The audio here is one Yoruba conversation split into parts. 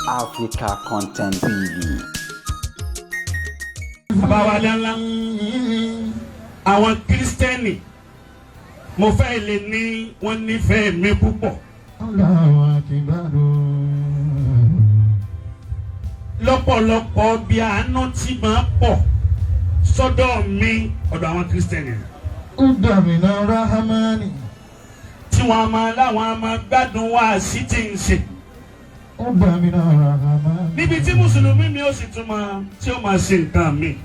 Africa Content TV. Àbáwádánlá àwọn Kírísítẹ́nì mo fẹ́ lè ní wọ́n nífẹ̀ẹ́ mi púpọ̀. Allahu Akbar. Lọ́pọ̀lọpọ̀ bí àánú tí máa pọ̀ sọ́dọ̀ mi ọ̀dọ̀ àwọn Kírísítẹ́nì. Udamina Rahmani. Tí wọ́n máa láwọn máa gbádùn wá sí tí ń ṣe. Udamina Rahmani. Níbi tí Mùsùlùmí mi ó sì tún máa tí ó máa ṣe nǹkan mi.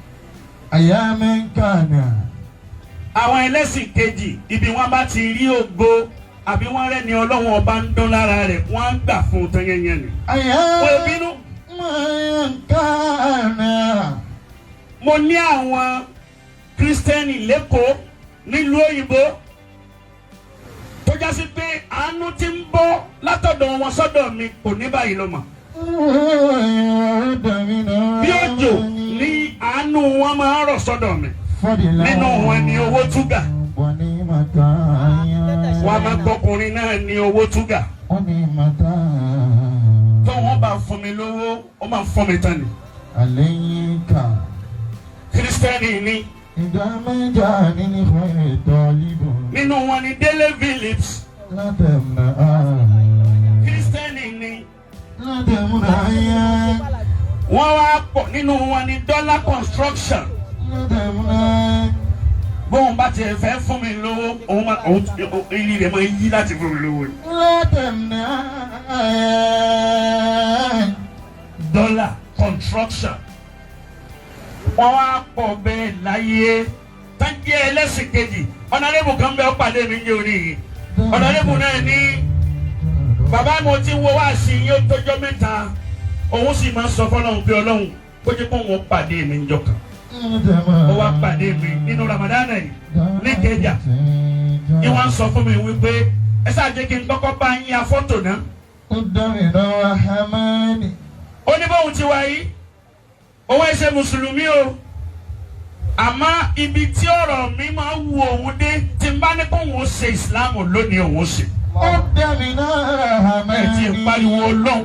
Ayamin kana. Àwọn ẹlẹ́sìn kejì ibi wọ́n bá ti rí ògo àbí wọ́n rẹ́ni Ọlọ́run ọba ń dán lára rẹ̀ wọ́n á gbà fún un tán yẹnyẹn ni. Wọ́n bínú. Ayamin kana. Mo ní àwọn Kírísítẹ́nì lẹ́kọ̀ọ́ nílùú òyìnbó tó já sí pé àánú tí ń bọ́ látọ̀dọ̀ wọn sọ́dọ̀ mi kò ní báyìí ló mọ̀. Bí òjò ní àánú wọn máa ń rọ̀ sọ́dọ̀ mi. Nínú wọn ni owó túgà. Wọ́n máa gbọ́kùnrin náà ní owó túgà. Tó wọ́n bá fún mi lówó, ó máa fún mi tán ni. Kírísítẹ́nì ni. Nínú wọn ni Délé Phillips. Kírísítẹ́nì ni. Wọ́n wá pọ̀ nínú wọn ni Dollar Construction. Bóun bá tiẹ̀ fẹ́ fún mi lówó, ilé rẹ̀ máa yí láti fún mi lówó. Dollar Construction. Wọ́n wá pọ̀ bẹ́ẹ̀ láyé. Tájẹ́ ẹlẹ́sìn kejì, ọ̀nàrẹ́bù kan bẹ́ẹ̀ pàdé mi ní orí yìí. Ọ̀nàrẹ́bù náà ní bàbá mo ti wo wá sí yóò tọ́jọ́ mẹ́ta. Òun sì máa ń sọ fọ́lọ́hún pé Ọlọ́hun kó jẹ́ kó wọn pàdé mi níjọ́ kan. Ó wá pàdé mi nínú Ramadan yìí ní Kẹjà. Ní wọ́n sọ fún mi wípé ẹ ṣáà jẹ́ kí n kọ́kọ́ bá yín ya fọ́tò náà. Ó ní bóun ti wá yìí, òun ẹ ṣe Mùsùlùmí o. Àmọ́ ibi tí ọ̀rọ̀ mi máa wù òun dé tí n bá ní kó òun ṣe Ìsìlámù lónìí òun ṣe. Ẹ ti pariwo Ọlọ́run.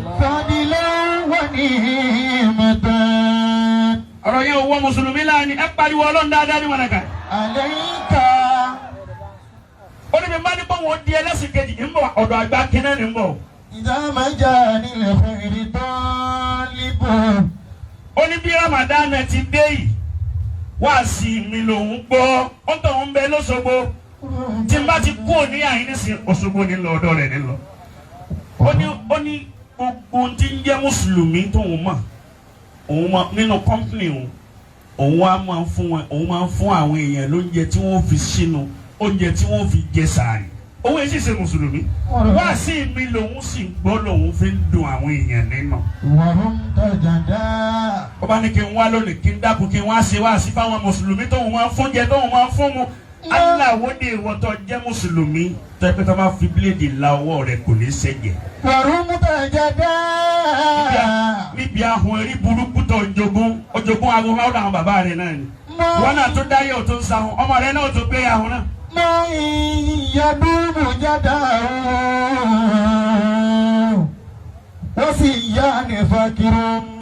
Ọ̀rọ̀ yẹn owó Mùsùlùmí láàánú ẹ pariwo Ọlọ́run dáadáa ní Mọ̀nàkà. Ó ní bí n bá ní kó òun di ẹlẹ́sìn kejì ń bọ̀ ọ̀dọ̀ àgbà kínní ní ń bọ̀. Ó ní bí Ramadan ti dé yìí wá sí mi lòun gbọ́ ó tọ̀ ń bẹ lọ́sọ̀gbọ́ tí n bá ti kú òní àyín nísìn Òṣogbo ní lọ ọ̀dọ̀ rẹ̀ nílọ. Ó ní gbogbo tí ń jẹ́ Mùsùlùmí tó ń mọ̀ òun mọ̀ nínú kọ́mpìnì òun á máa fún wọn òun máa fún àwọn èèyàn lóúnjẹ tí wọ́n fi sínú oúnjẹ tí wọ́n fi jẹ sààrì. Òun èsì ṣe Mùsùlùmí wá sí mi lòun sì gbọ́ lòun fi ń dùn àwọn èèyàn nínú. Ó bá ní kí n wá lónìí kí n dákun kí n wá ṣe wá sí fáwọn Mùsùlùmí tóun máa fún jẹ tóun máa fún mu. Aláwo ni ìwọ tó jẹ́ Mùsùlùmí tó pé tó máa fi bíléèdì la ọwọ́ rẹ̀ kò ní ṣẹ́jẹ̀. Níbi ahun erí burúkú tó jogún ahun ọ̀dọ̀ àwọn bàbá rẹ̀ náà ni. Wọ́n náà tó dáyé ò tó ń sahun ọmọ rẹ̀ náà tó gbé ahun náà.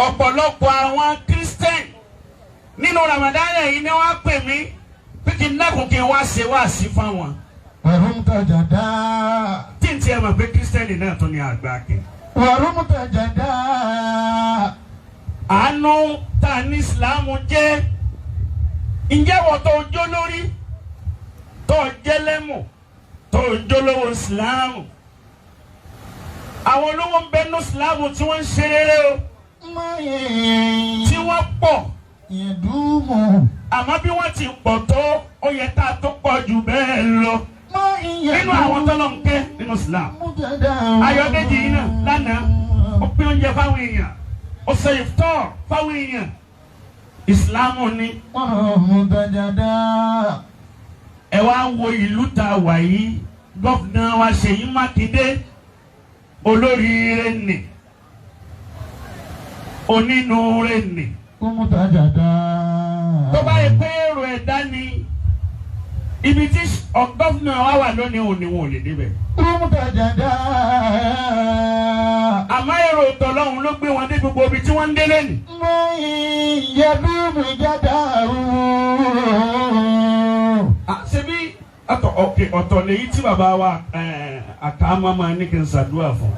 Ọ̀pọ̀lọpọ̀ àwọn Kírísítẹ́nì nínú Ramadan yìí ni wọ́n pè mí pé kí n dákun kí n wá ṣe wá sí fáwọn. Tí n tiẹ̀ mọ̀ pé Kírísítẹ́nì náà tó ní àgbà kẹ́. Àánú tá ní Ìsìlámù jẹ́ ǹjẹ́ wọ́n tó jó lórí tó jẹ́ lẹ́mù tó jó lówó Ìsìlámù. Àwọn olówó ń bẹ ní Ìsìlámù tí wọ́n ń ṣe rere o tí wọ́n pọ̀ àmọ́ bí wọ́n ti pọ̀ tó ó yẹ ká tó pọ̀ jù bẹ́ẹ̀ lọ nínú àwọn tọ́lọ̀ ń kẹ́ nínú Ìsìlámù. Ayọ̀dèjì yìí náà lánàá ó pín oúnjẹ fáwọn èèyàn ó ṣe ìfítọ́ fáwọn èèyàn. Ìsìlámù ni. Ẹ wá wo ìlú tá a wà yìí gọ́fìnà wa Ṣèyí Mákindé olóríire nì onínúure nì. Tó bá yẹ pé èrò ẹ̀dá ni ibi tí gọ́fìnà wa wà lónìí òní wọn ò lè débẹ̀. Àmọ́ èrò lérò tọ́lọ́hún ló gbé wọn dé gbogbo ibi tí wọ́n ń dé lẹ́nu. Mo yẹ̀bí mi jáde ṣebí ọ̀tọ̀ lèyí tí bàbá wa àkàmọ́ máa ní kí n ṣàdúrà fún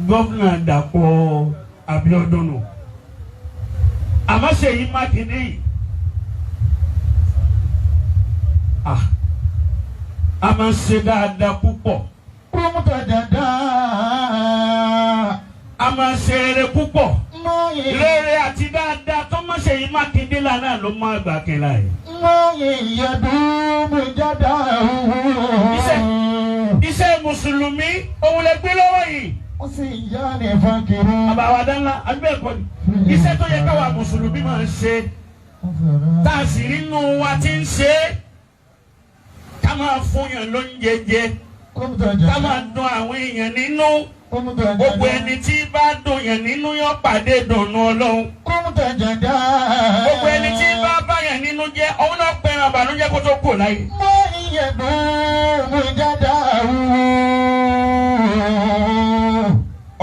gọ́fúnà Dàpọ̀ Abíọ́dún nù. àmọ́ Ṣèyí Mákindé yìí a máa ń ṣe dáadáa púpọ̀. Kúmùtà dáadáa. A máa ń ṣe rere púpọ̀. Rere àti dáadáa tó máa Ṣèyí Mákindé lánàá ló máa gbà kínlá yìí. Iṣẹ́ Mùsùlùmí òun lè gbé lọ́wọ́ yìí. Ó sì yá ní fàkìrì. Àbàwà dánlá àgbẹ̀ ẹ̀kọ́ ni. Iṣẹ́ tó yẹ káwa Mùsùlùmí máa ń ṣe. Tá a sì rí inú wa ti ń ṣe. Ká máa fún yàn lóúnjẹ jẹ. Ká máa dùn àwọn èèyàn nínú. Gbogbo ẹni tí bá dùn yàn nínú yóò pàdé ìdùnnú Ọlọ́run. Gbogbo ẹni tí bá bá yàn nínú jẹ́ òun náà pẹ́ àbànújẹ́ kó tó kù láyé.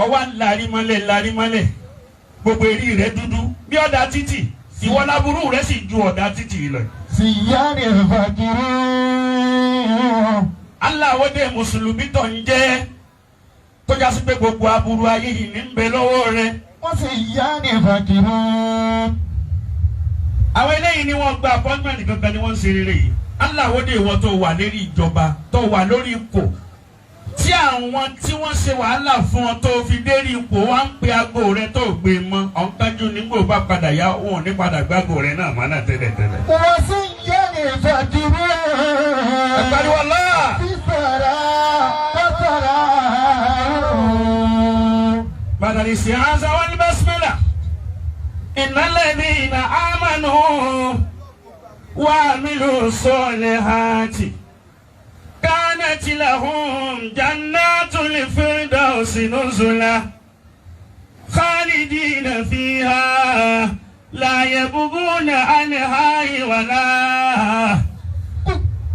Ọwọ́ larímọ́lẹ̀ gbogbo eré rẹ̀ dúdú bí ọ̀dà títì ìwọ láburú rẹ̀ sì ju ọ̀dà títì lọ. Síyáni fàkìrì. Aláwọ̀dé Mùsùlùmí tó ń jẹ́ tó já sí pé gbogbo aburú ayé yìí ní ń bẹ lọ́wọ́ rẹ̀. Wọ́n sì yá ní fàkìrì. Àwọn eléyìí ni wọ́n gba appointment kankan ni wọ́n ń ṣe rere yìí. Aláwọ̀dé ìwọ tó wà lérí ìjọba tó wà lórí ipò tí àwọn tí wọ́n ṣe wàhálà fún ọ tó fi dérí ipò wá ń pe aago rẹ tó gbé mọ́ ọ̀nkájú nígbò bá padà yá wọn ò ní padà gbágo rẹ náà mọ́ náà tẹ́lẹ̀tẹ́lẹ̀. Wọ́n sì yá ní fàkìrì. Ẹ̀pariwo Allah. Sísàrà pàtàrà. Badal isti'aza wal basmala. Innal ladhina amanu wa amilu solihati كانت لهم جنات الفردوس نزلا خالدين فيها لا يبغون عنها ولا.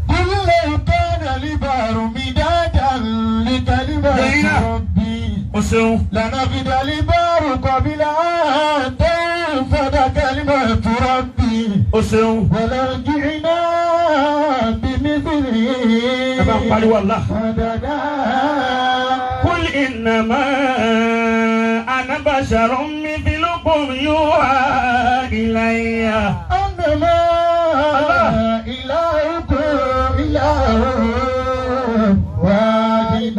قل لو كان البحر مدادا لكلمات ربي لنفد البحر قبل أن تنفد كلمات ربي ولو جئنا بمثله مددا. قل إنما أنا بشر مثلكم يوحى إلي أنما إلهكم إله واحد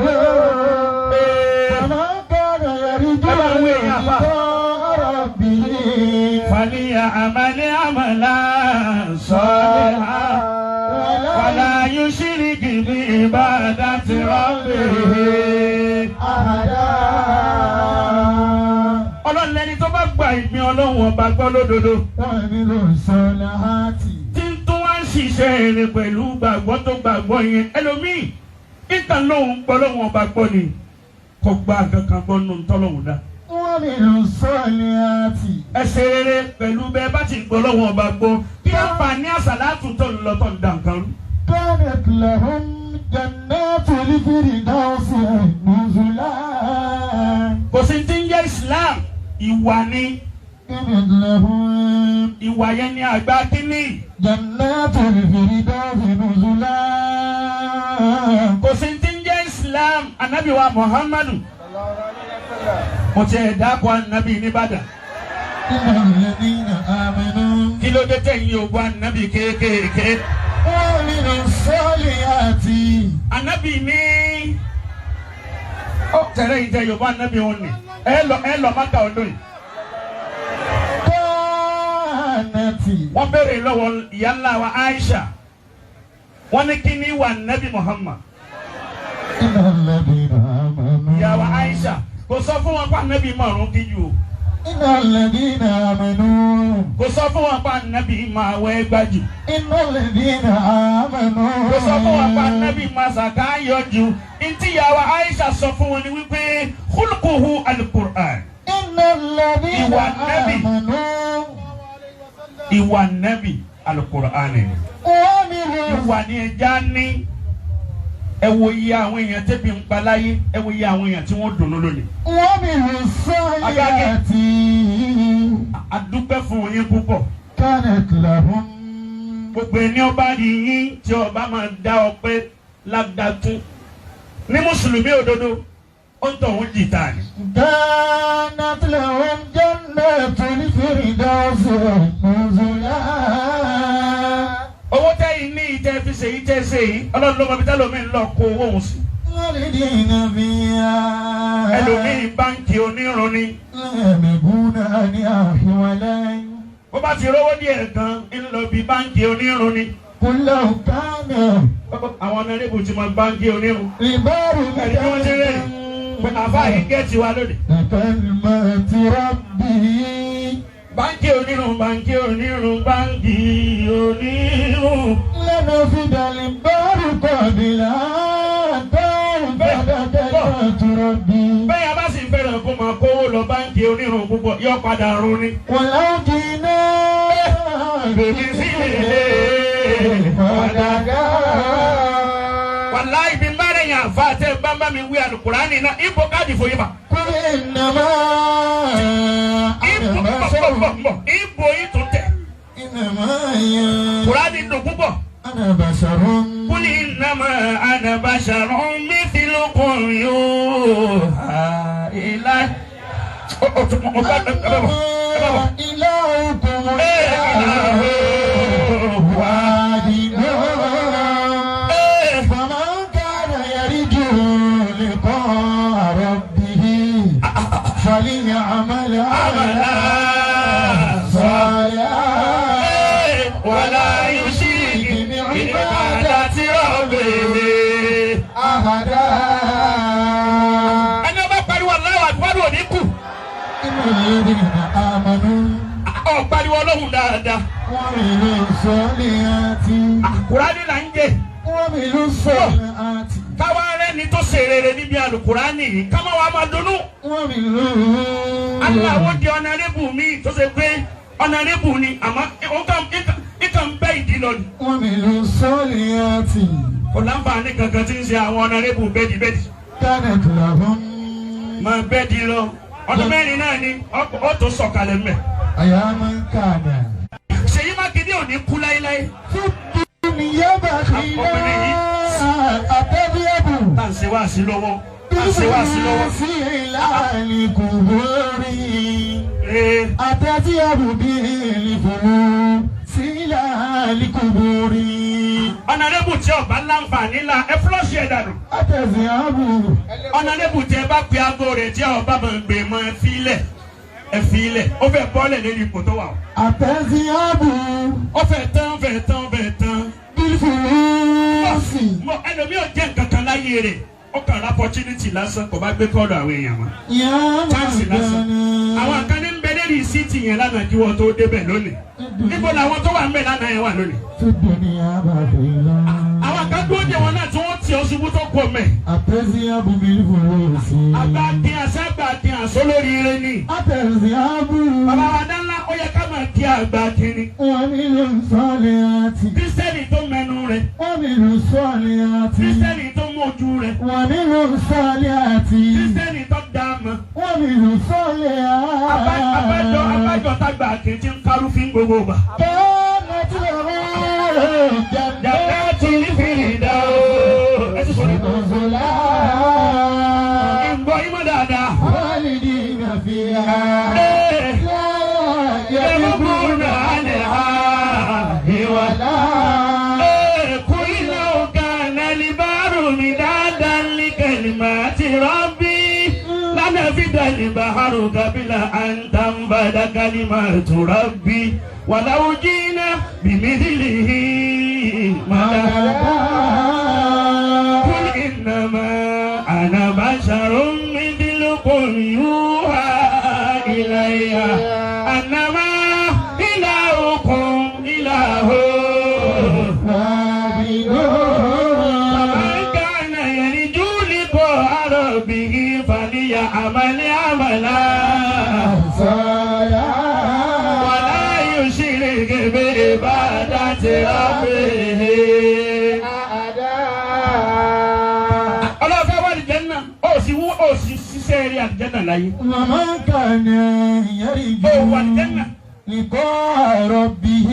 فمن كان يرجو لقاء ربه فليعمل عملا صالحا ولا يشرك بعبادة ربه أحدا. Ọlọ́run lẹni tó bá gba ìpín Ọlọ́run ọba gbọ́ lódodo. Wọ́n nílò sọ́láhátì. Tí ń tún wá ń ṣiṣẹ́ èrè pẹ̀lú gbàgbọ́ tó gbàgbọ́ yẹn. Ẹlòmíì ìtàn lóhùn gbọ́ lóhùn ọba gbọ́ ni kò gba kankan gbọ́ nù tọ́lọ́hùn dá. Wọ́n nílò sọ́láhátì. Ẹ ṣe rere pẹ̀lú bẹ́ẹ̀ bá ti gbọ́ lóhùn ọba gbọ́. Kí ló fà ní àsàlátù tó ń lọ tó ń dà nǹkan rú. كانت لهم جنات الفردوس نزلا. Kò sí ti ń jẹ́ Islam ìwà ni. كانت لهم Ìwà yẹn ni àgbà kínní. جنات الفردوس نزلا. Kò sí ti ń jẹ́ Islam Ànábì wa Muhammadu. Mo ti ẹ̀ dákọ̀ Ànábì n'Íbàdàn. إن الذين آمنوا Kí ló dé tẹ̀yìn ògbó Ànábì kéékèèké? وعملوا الصالحات. Ànábì ní. Ó tẹ̀lé ìjẹ Yorùbá Ànábì òun ni. Ẹ lọ Mákà ọdún yìí. كانت Wọ́n béèrè lọ́wọ́ ìyá ńlá wa Aisha. Wọ́n ní kí ni wà Ànábì Muhammad. إن الذين آمنوا. Ìyá wa Aisha kò sọ fún wọn pé Ànábì márùn-ún kí jù o. إن الذين آمنوا. Kò sọ fún wọn pé Ànábì máa wẹ́ gbájú. إن الذين آمنوا. Kò sọ fún wọn pé Ànábì máa ṣàká yọjú. Ntí ìyá wa Aisha sọ fún wọn ni wípé khulquhu al-Qur'an. إن الذين Ìwà Nábì. آمنوا Ìwà Nábì al-Qur'an ni. وعملوا Ìwà ni ẹja ní. Ẹ wo iye àwọn èèyàn tẹ́bi ń pa láyé. Ẹ wo iye àwọn èèyàn tí wọ́n dùnú lónìí. وعملوا الصالحات. الصالحات adúpẹ́ fún yín púpọ̀. كانت لهم gbogbo ẹni ọba rí yín tí ọba máa dá ọpẹ́ lágbàtún ní mùsùlùmí òdodo ó ń tọ̀ wọ́n jìtá ni. كانت لهم جنات الفردوس نزلا. owó tẹ́yìn ní ìtẹ́ fi ṣe yìí tẹ́ ṣe yìí ọlọ́run ló mọ ibi tẹ́lómi ń lọ kó owó òun sí. خالدين فيها ẹlòmíì báńkì onírun ni. لا يبغون عنها حولا. bó bá ti rówó díẹ̀ gan ń lọ bí báńkì onírun ni. قل لو كان àwọn ọ̀nàrẹ́bù ti mọ báńkì onírun. عبار ẹni tí wọ́n ti rẹ̀ pé àbá yìí gẹ̀ẹ́tì wa lónìí. بكلمات ربه báńkì onírun báńkì onírun báńkì onírun. لنفد البار قبل أن تنفد كلمات ربه. bẹ́ẹ̀ a bá sì fẹ́ràn kó máa kówó lọ báńkì onírun púpọ̀ yóò padà run ni. ولو جئنا بمثله مددا. wàláì bí n bá rẹ̀ yàn àfa àtẹ̀ bá bá mi wí àlùkùránì náà ipò káàdì fòye bá. قل إنما أنا بشر ipò yìí tún tẹ̀. إنما kùránì dùn púpọ̀. أنا بشر قل إنما أنا بشر مثلكم يوحى إلي. إلهكم إله واحد فمن كان يرجو لقاء ربه فليعمل عملا صالحا ولا يشرك بعبادة ربه أحدا. ẹni ọba pariwo Allahu Akbar òní kù. إن الذين آمنوا ọ̀ pariwo Ọlọ́hun dáadáa. وعملوا الصالحات Kùránì là ń jẹ. وعملوا الصالحات káwa rẹ́ni tó ṣe rere níbi àlùkùránì yìí ká má wàá máa dunnú. وعملوا aláwo di ọ̀nàrẹ́bù mi tó ṣe pé ọ̀nàrẹ́bù ni àmọ́ ìkàn bẹ́ ìdí lọ ni. وعملوا الصالحات kò láǹfààní kankan tí ń ṣe àwọn ọ̀nàrẹ́bù bẹ́ẹ̀dì كانت لهم máa bẹ́ẹ̀dì lọ ọdún mẹ́rin náà ni ó tó sọ̀kalẹ̀ mẹ́. أياما كان Ṣèyí Mákindé ò ní kú láéláé. في الدنيا بخيلا أتذهب tá à ń ṣe wá sí lọ́wọ́ tá à ń ṣe wá sí lọ́wọ́. إلى القبور أتذهب بالفلوس إلى القبور ọ̀nàrẹ́bù tí ọba láǹfààní la ẹ fúlọ́ọ̀ṣì ẹ̀ dànù. أتذهب ọ̀nàrẹ́bù tí ẹ bá pe aago rẹ̀ tí ọba máa ń gbé mọ́ ẹ fi ilẹ̀ ó fẹ́ bọ́ọ̀lẹ̀ lórí ipò tó wà o. أتذهب ó fẹ́ tán بالفلوس mọ ẹlòmíì ò jẹ́ nǹkan kan láyé rẹ̀ ó kàn ra opportunity lásán kò bá gbé kọ́ọ̀dù àwọn èèyàn mọ́. يا chance lásán àwọn مدنا kan ní ń bẹ lérí síìtì yẹn lánàá kí wọ́n tó débẹ̀ lónìí níbo làwọn tó wà ń bẹ lánàá yẹn wà lónìí. في الدنيا بخيلا àwọn kan dúró de wọn náà tí wọ́n ti ọ ṣubú tó kọ mẹ́. أتذهب بالفلوس àgbàdì àṣàgbàdì àṣọlóríire ni. أتذهب bàbá wa dánlá ó yẹ ká máa kí àgbàdì ni. وعملوا الصالحات kírísítẹ́nì tó mẹnu rẹ̀ وعملوا الصالحات kírísítẹ́nì tó mójú rẹ̀ وعملوا الصالحات kírísítẹ́nì tó dáàmà. وعملوا الصالحات abájọ tágbà kejì ń kárúfin gbogbo gbà. كانت لهم jàdá tí ní fìdí dá o. ẹ ti sọ̀rọ̀ نزلا ìgbọ́ ìmọ̀ dáadáa. خالدين فيها لا يبغون عنها ولا قل لو كان البحر مدادا لكلمات ربي لنفد البحر قبل أن تنفد كلمات ربي ولو جئنا بمثله مددا قل إنما أنا بشر مثلكم يوحى إلي أنما إلهكم إله فمن كان يرجو لقاء ربه فليعمل عملا ولا يشرك بعبادة ربه. ọlọ́fẹ́ wà ní jẹ́nà ó sì ṣiṣẹ́ rí àlìjẹ́nà láyé. ومن كان ó wà àlìjẹ́nà. يرجو لقاء ربه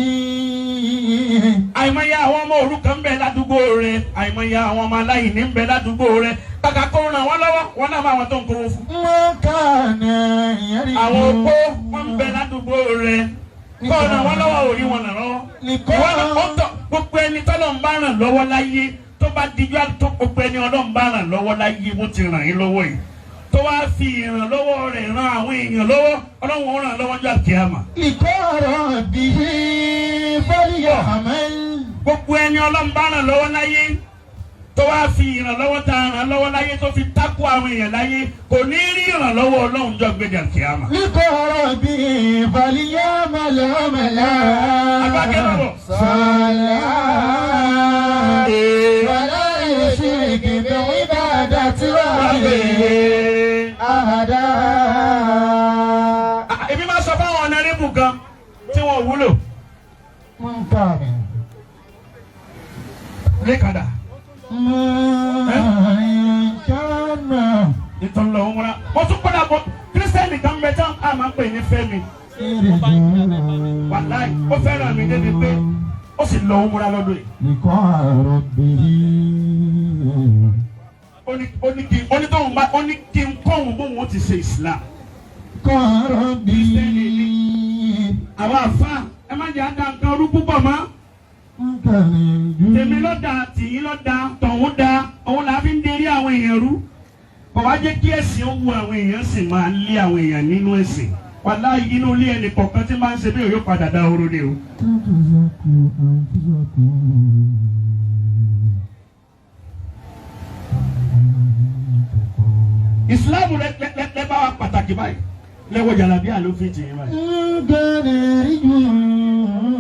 àìmọye àwọn ọmọ òrukàn ń bẹ ládùúgbò rẹ àìmọye àwọn ọmọ aláìní ń bẹ ládùúgbò rẹ kàkà kó ràn wọ́n lọ́wọ́ wọn náà máa wọn tó ń kówó fún. ومن كان يرجو àwọn opó wọn ń bẹ ládùúgbò rẹ kó ràn wọ́n lọ́wọ́ òrí wọn ràn lọ́wọ́. ìwọ náà ó tọ gbogbo ẹni tọ́lọ́ ń bá ràn lọ́wọ́ láyé tó bá dijú tó gbogbo ẹni Ọlọ́run bá ràn lọ́wọ́ láyé wọ́n ti ràn yín lọ́wọ́ yìí tó wá fi ìrànlọ́wọ́ rẹ̀ ran àwọn èèyàn lọ́wọ́ Ọlọ́run ó ràn lọ́wọ́ jọ kíámà. لقاء ربه فليعمل gbogbo ẹni Ọlọ́run bá ràn lọ́wọ́ láyé tó wá fi ìrànlọ́wọ́ ta ràn lọ́wọ́ láyé tó fi tákù àwọn èèyàn láyé kò ní rí ìrànlọ́wọ́ Ọlọ́run jọ gbẹdẹ kíámà. لقاء ربه فليعمل عملا صالحا ولا يشرك بعبادة ربه أحدا. èmi máa sọ fáwọn ọ̀nàrẹ́bù kan tí wọ́n wúlò. ممتاز. lẹ́kàdà. كان ìtọ́lọ̀ òun múra wọ́n tún padà bọ̀ kírísítẹ́nì kan bẹ tán a máa ń pè ní Fẹ́mi wàláì ó fẹ́ràn mi débi pé ó sì lọ òun múra lọ́dún yìí. لقاء ربه ó ní kí n kọ́ òun bóun ó ti ṣe Islam. لقاء ربه àwọn àfa ẹ má jẹ́ àdá nǹkan orú púpọ̀ mọ́. tèmi ló da tìyín ló da tọ̀hún da òun là á fi ń derí àwọn èèyàn rú. kò wá jẹ́ kí ẹ̀sìn ó wu àwọn èèyàn sì máa lé àwọn èèyàn nínú ẹ̀sìn. wàláhì inú ilé ẹnì kọ̀ọ̀kan tí máa ń ṣe bí òun yóò padà dá oró ni o. ìsìláàmù lẹ bá wa pàtàkì báyìí lẹ́wọ́ jàlábíà ló fi tì yín báyìí.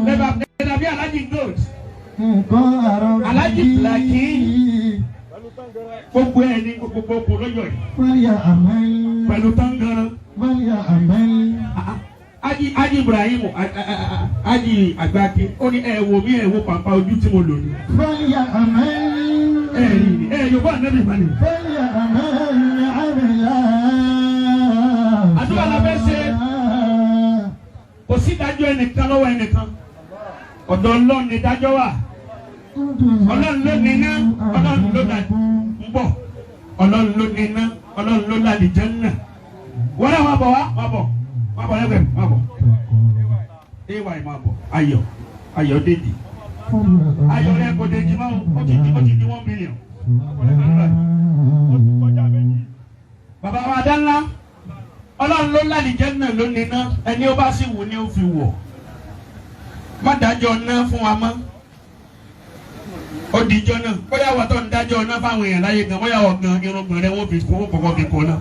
lẹ́bàá jàlábíà alájí gold alájí blaki gbogbo ẹ̀ ní gbogbo kò lọ́yọ̀ yìí pẹ̀lú tangaran. Aji Ibrahim Aji Agbake ó ní ẹ wò mí ẹ wò pàpà ojú tí mo lò ní. Yorùbá nẹ́bí ìbálẹ̀. àdúrà la fẹ́ ṣe kò sí ìdájọ́ ẹnìkan lọ́wọ́ ẹnìkan ọ̀dọ̀ Ọlọ́run ni ìdájọ́ wà. Ọlọ́run ló ní iná Ọlọ́run ló dà ń bọ̀ Ọlọ́run ló ní iná Ọlọ́run ló dà lè jẹ́ nínà. wọ́n náà máa bọ̀ wá máa bọ̀ lẹ́gbẹ̀ẹ́ máa bọ̀ ay máa bọ̀ ayọ̀ dédì ayọ̀ rẹ̀ kò déjì máa ó ti di 1 million. bàbá wa dánlá Ọlọ́run ló lálìjẹ́ náà ló ní iná ẹni ó bá sì wù ní ó fi wọ̀ má dájọ́ ná fún wa mọ́ ó dijọ́ náà bóyá wọ́n tó ń dájọ́ ná fáwọn èèyàn láyé gan bóyá wọ́n gan irun gbọ̀n rẹ̀ wọ́n fi kó kọ̀kọ́ fi kó náà.